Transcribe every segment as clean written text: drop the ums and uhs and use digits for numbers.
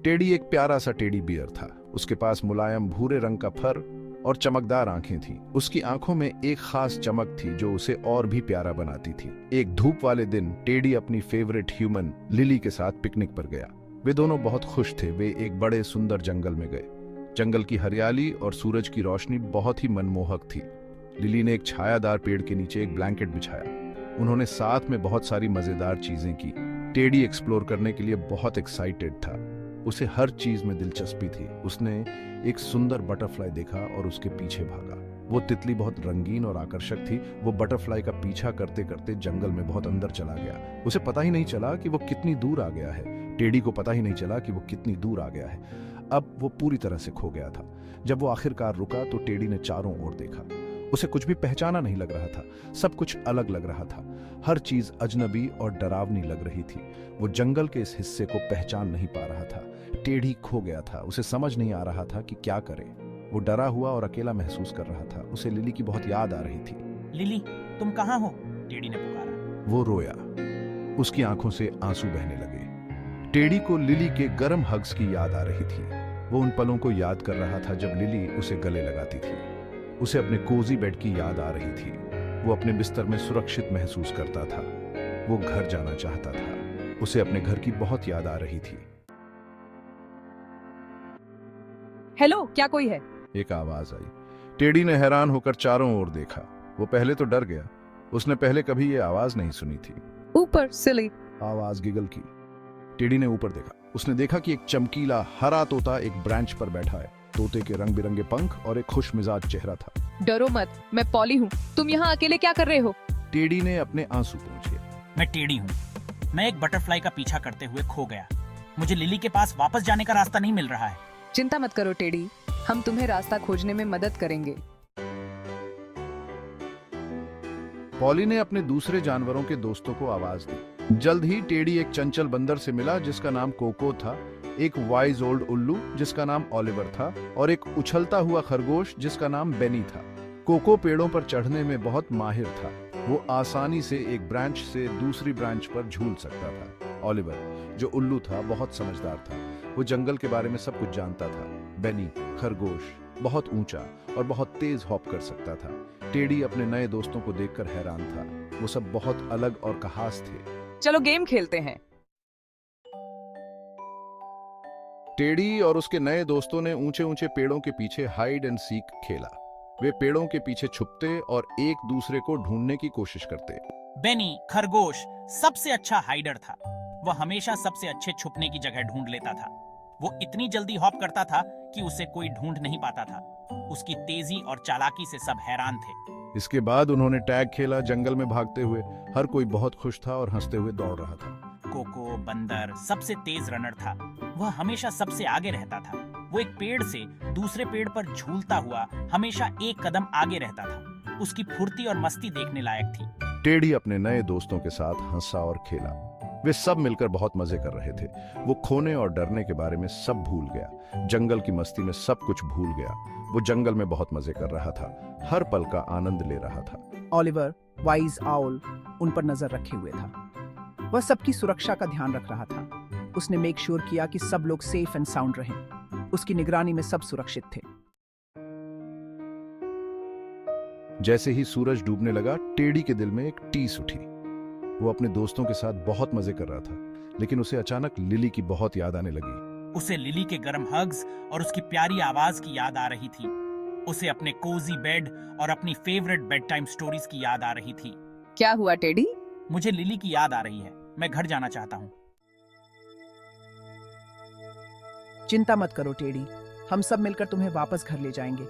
Teddy एक प्यारा सा टेडी बियर था। उसके पास मुलायम भूरे रंग का फर और चमकदार आंखें थीं। उसकी आंखों में एक खास चमक थी जो उसे और भी प्यारा बनाती थी। एक धूप वाले दिन टेडी अपनी फेवरेट ह्यूमन लिली के साथ पिकनिक पर गया। वे दोनों बहुत खुश थे। वे एक बड़े सुंदर जंगल में गए। जंगल की हरियाली और सूरज की रोशनी बहुत ही मनमोहक थी। लिली ने एक छायादार पेड़ के नीचे एक ब्लैंकेट बिछाया। उन्होंने साथ में बहुत सारी मजेदार चीजें की। टेडी एक्सप्लोर करने के लिए बहुत एक्साइटेड था। उसे हर चीज में दिलचस्पी थी। उसने एक सुंदर बटरफ्लाई देखा और उसके पीछे भागा। वो तितली बहुत रंगीन और आकर्षक थी। वो बटरफ्लाई का पीछा करते करते जंगल में बहुत अंदर चला गया। उसे पता ही नहीं चला कि वो कितनी दूर आ गया है। टेडी को पता ही नहीं चला कि वो कितनी दूर आ गया है। अब वो पूरी तरह से खो गया था। जब वो आखिरकार रुका तो टेडी ने चारों ओर देखा। उसे कुछ भी पहचाना नहीं लग रहा था। सब कुछ अलग लग रहा था। हर चीज अजनबी और डरावनी लग रही थी। वो जंगल के इस हिस्से को पहचान नहीं पा रहा था। टेडी खो गया था। उसे समझ नहीं आ रहा था कि क्या करे। वो डरा हुआ और अकेला महसूस कर रहा था। उसे लिली की बहुत याद आ रही थी। लिली, तुम कहाँ हो? टेडी ने पुकारा। वो रोया। उसकी आंखों से आंसू बहने लगे। टेडी को लिली के गर्म हग्स की याद आ रही थी। वो उन पलों को याद कर रहा था जब लिली उसे गले लगाती थी। उसे अपने कोजी बेड की याद आ रही थी। वो अपने बिस्तर में सुरक्षित महसूस करता था। वो घर जाना चाहता था। उसे अपने घर की बहुत याद आ रही थी। हेलो, क्या कोई है? एक आवाज आई। टेडी ने हैरान होकर चारों ओर देखा। वो पहले तो डर गया। उसने पहले कभी ये आवाज नहीं सुनी थी। ऊपर सिली। आवाज गिगल की। टेडी ने ऊपर देखा। उसने देखा कि एक चमकीला हरा तोता एक ब्रांच पर बैठा है। तोते के रंग बिरंगे पंख और एक खुश मिजाज चेहरा था। डरो मत, मैं पॉली हूँ। तुम यहाँ अकेले क्या कर रहे हो? टेडी ने अपने आंसू पोंछे। मैं टेडी हूँ। मैं एक बटरफ्लाई का पीछा करते हुए खो गया। मुझे लिली के पास वापस जाने का रास्ता नहीं मिल रहा है। चिंता मत करो टेडी, हम तुम्हें रास्ता खोजने में मदद करेंगे। पॉली ने अपने दूसरे जानवरों के दोस्तों को आवाज दी। जल्द ही टेडी एक चंचल बंदर से मिला जिसका नाम कोको था, एक वाइज ओल्ड उल्लू जिसका नाम ओलिवर था और एक उछलता हुआ खरगोश जिसका नाम बेनी था। कोको पेड़ों पर चढ़ने में बहुत माहिर था। वो आसानी से एक ब्रांच से दूसरी ब्रांच पर झूल सकता था। ओलिवर जो उल्लू था बहुत समझदार था। वो जंगल के बारे में सब कुछ जानता था। बेनी खरगोश बहुत ऊंचा और बहुत तेज हॉप कर सकता था। टेडी अपने नए दोस्तों को देखकर हैरान था। वो सब बहुत अलग और खास थे। चलो गेम खेलते हैं। टेडी और उसके नए दोस्तों ने ऊंचे ऊंचे पेड़ों के पीछे हाइड एंड सीक खेला। वे पेड़ों के पीछे छुपते और एक दूसरे को ढूंढने की कोशिश करते। बेनी खरगोश सबसे अच्छा हाइडर था। वह हमेशा सबसे अच्छे छुपने की जगह ढूंढ लेता था। वो इतनी जल्दी हॉप करता था कि उसे कोई ढूंढ नहीं पाता था। उसकी तेजी और चालाकी से सब हैरान थे। इसके बाद उन्होंने टैग खेला। जंगल में भागते हुए हर कोई बहुत खुश था और हंसते हुए दौड़ रहा था। कोको बंदर सबसे तेज रनर था। वह हमेशा सबसे आगे रहता था। वो एक पेड़ से दूसरे पेड़ पर झूलता हुआ हमेशा एक कदम आगे रहता था। उसकी फुर्ती और मस्ती देखने लायक थी। टेडी अपने नए दोस्तों के साथ हंसा और खेला। वे सब मिलकर बहुत मजे कर रहे थे। वो खोने और डरने के बारे में सब भूल गया। जंगल की मस्ती में सब कुछ भूल गया। वो जंगल में बहुत मजे कर रहा था। हर पल का आनंद ले रहा था। ओलिवर वाइज आउल उन पर नजर रखे हुए था। वह सबकी सुरक्षा का ध्यान रख रहा था। उसने मेक श्योर किया कि सब लोग सेफ एंड साउंड रहें। उसकी निगरानी में सब सुरक्षित थे। जैसे ही सूरज डूबने लगा टेडी के दिल में एक टीस उठी। वो अपने दोस्तों के साथ बहुत मजे कर रहा था, लेकिन उसे अचानक लिली की बहुत याद आने लगी। उसे लिली के गर्म हग्स और उसकी प्यारी आवाज की याद आ रही थी। उसे अपने कोजी बेड और अपनी फेवरेट बेड टाइम स्टोरीज की याद आ रही थी। क्या हुआ टेडी? मुझे लिली की याद आ रही है। मैं घर जाना चाहता हूँ। चिंता मत करो टेडी, हम सब मिलकर तुम्हें वापस घर ले जाएंगे।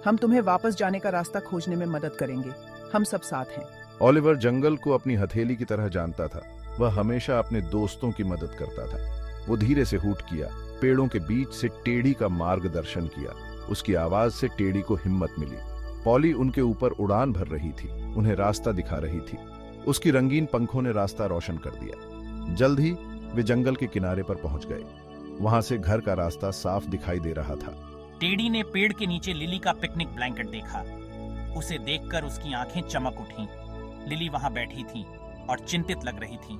हम तुम्हें वापस जाने का रास्ता खोजने में मदद करेंगे। हम सब साथ हैं। ओलिवर जंगल को अपनी हथेली की तरह जानता था। वह हमेशा अपने दोस्तों की मदद करता था। वो धीरे से हूट किया। पेड़ों के बीच से टेडी का मार्गदर्शन किया। उसकी आवाज से टेडी को हिम्मत मिली। पॉली उनके ऊपर उड़ान भर रही थी, उन्हें रास्ता दिखा रही थी। उसकी रंगीन पंखों ने रास्ता रोशन कर दिया। जल्द ही वे जंगल के किनारे पर पहुंच गए। वहां से घर का रास्ता साफ दिखाई दे रहा था। टेडी ने पेड़ के नीचे लिली का पिकनिक ब्लैंकेट देखा। उसे देखकर उसकी आंखें चमक उठीं। लिली वहां बैठी थी और चिंतित लग रही थी।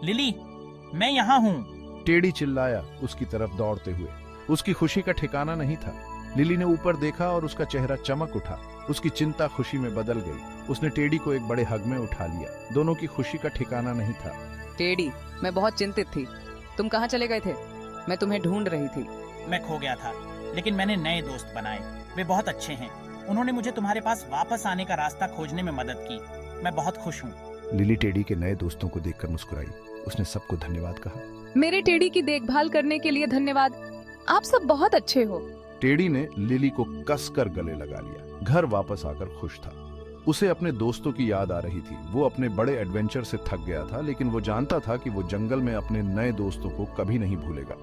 लिली, मैं यहाँ हूँ। टेडी चिल्लाया उसकी तरफ दौड़ते हुए। उसकी खुशी का ठिकाना नहीं था। लिली ने ऊपर देखा और उसका चेहरा चमक उठा। उसकी चिंता खुशी में बदल गई। उसने टेडी को एक बड़े हग में उठा लिया। दोनों की खुशी का ठिकाना नहीं था। टेडी, मैं बहुत चिंतित थी। तुम कहाँ चले गए थे? मैं तुम्हें ढूंढ रही थी। मैं खो गया था, लेकिन मैंने नए दोस्त बनाए। वे बहुत अच्छे हैं। उन्होंने मुझे तुम्हारे पास वापस आने का रास्ता खोजने में मदद की। मैं बहुत खुश हूँ। लिली टेडी के नए दोस्तों को देखकर मुस्कुराई। उसने सबको धन्यवाद कहा। मेरे टेडी की देखभाल करने के लिए धन्यवाद। आप सब बहुत अच्छे हो। टेडी ने लिली को कसकर गले लगा लिया। घर वापस आकर खुश था। उसे अपने दोस्तों की याद आ रही थी। वो अपने बड़े एडवेंचर से थक गया था, लेकिन वो जानता था कि वो जंगल में अपने नए दोस्तों को कभी नहीं भूलेगा।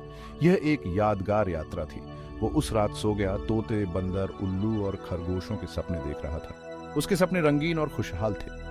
यह एक यादगार यात्रा थी। वो उस रात सो गया। तोते, बंदर, उल्लू और खरगोशों के सपने देख रहा था। उसके सपने रंगीन और खुशहाल थे।